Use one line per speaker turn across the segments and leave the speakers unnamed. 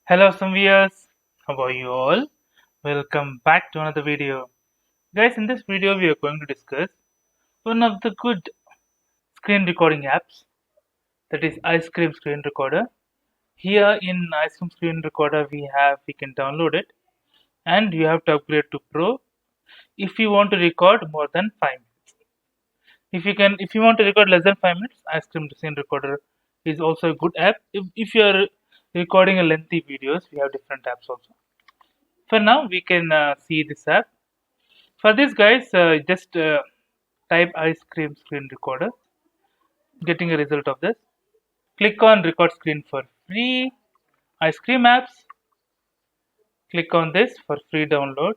Hello some viewers, how are you all? Welcome back to another video. Guys, in this video we are going to discuss one of the good screen recording apps, that is Icecream Screen Recorder. Here in Icecream Screen Recorder we can download it and you have to upgrade to Pro if you want to record more than 5 minutes. If you want to record less than 5 minutes, Icecream Screen Recorder is also a good app. If you are recording a lengthy videos, we have different apps also. For now we can see this app. For this guys, just type ice cream screen recorder, getting a result of this. Click on record screen for free. Ice cream apps, click on this for free download.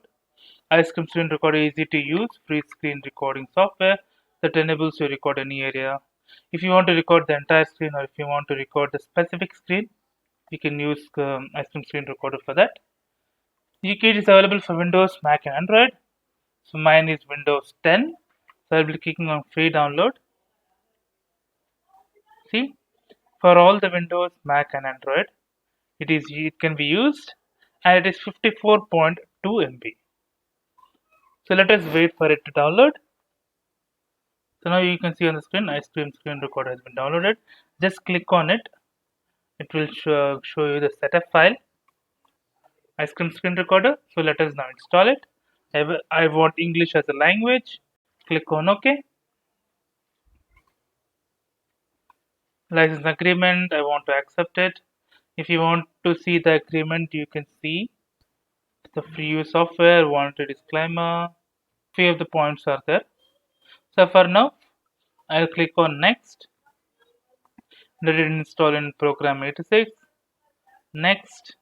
Ice cream screen recorder, easy to use, free screen recording software that enables you to record any area. If you want to record the entire screen or if you want to record the specific screen, you can use ice cream screen recorder for that. It is available for Windows, Mac and Android. So mine is Windows 10. So I'll be clicking on free download. See, for all the Windows, Mac and Android, it can be used and it is 54.2 MB. So let us wait for it to download. So now you can see on the screen, Ice Cream Screen Recorder has been downloaded. Just click on it. It will show you the setup file. Ice Cream Screen Recorder. So let us now install it. I want English as a language. Click on OK. License agreement, I want to accept it. If you want to see the agreement, you can see the free use software, warranty disclaimer. Few of the points are there. So for now, I'll click on next. Let it install in program 86. Next.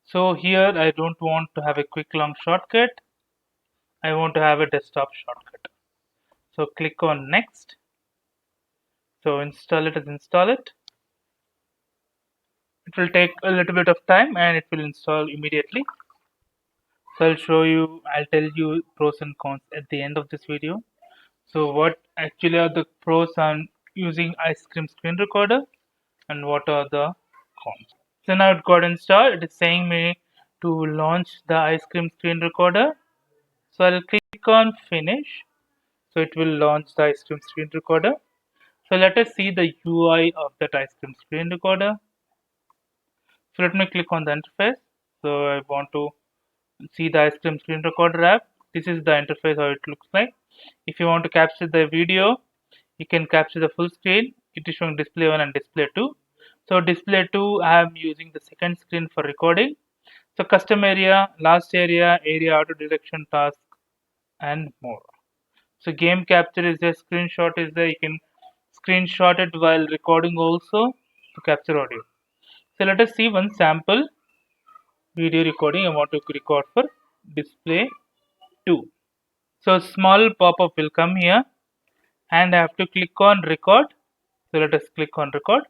So here I don't want to have a quick long shortcut. I want to have a desktop shortcut. So click on next. So install it as install it. It will take a little bit of time and it will install immediately. So I'll tell you pros and cons at the end of this video. So what actually are the pros on using Ice Cream Screen Recorder and what are the cons? So now it got installed. It is saying me to launch the Ice Cream Screen Recorder. So I'll click on finish. So it will launch the Ice Cream Screen Recorder. So let us see the UI of that Ice Cream Screen Recorder. So let me click on the interface. So I want to see the Ice Cream Screen Recorder app. This is the interface how it looks like. If you want to capture the video, you can capture the full screen. It is showing display 1 and display 2. So display 2, I am using the second screen for recording. So custom area, last area, area auto direction task and more. So game capture is there, screenshot is there. You can screenshot it while recording also to capture audio. So let us see one sample video recording. I want to record for display 2. So small pop-up will come here and I have to click on record. So let us click on record.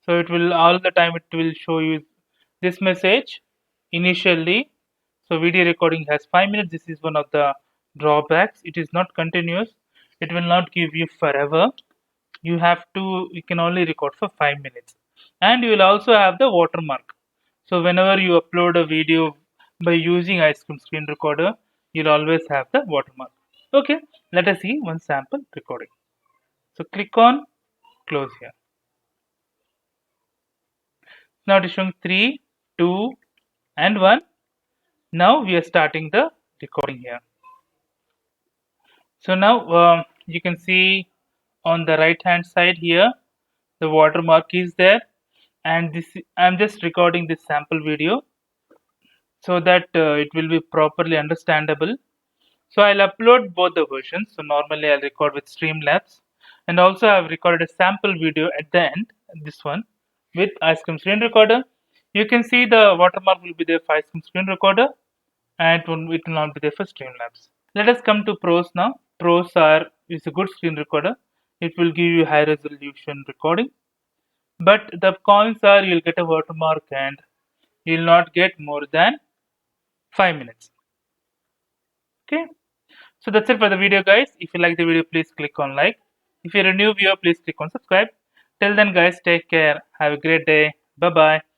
So it will all the time it will show you this message initially. So video recording has 5 minutes. This is one of the drawbacks. It is not continuous. It will not give you forever. You can only record for 5 minutes. And you will also have the watermark. So whenever you upload a video by using Ice Cream Screen Recorder, you'll always have the watermark. Okay, let us see one sample recording. So click on close here. Now it is showing 3, 2 and 1. Now we are starting the recording here. So now you can see on the right hand side here the watermark is there, and I'm just recording this sample video so that it will be properly understandable. So I'll upload both the versions. So normally I'll record with Streamlabs, and also I've recorded a sample video at the end, this one with Ice Cream Screen Recorder. You can see the watermark will be there for Ice Cream Screen Recorder and it will not be there for Streamlabs. Let us come to pros now. Pros is a good screen recorder. It will give you high resolution recording. But the cons are you'll get a watermark and you'll not get more than 5 minutes. Okay. So that's it for the video guys. If you like the video, please click on like. If you're a new viewer, please click on subscribe. Till then guys, take care. Have a great day. Bye bye.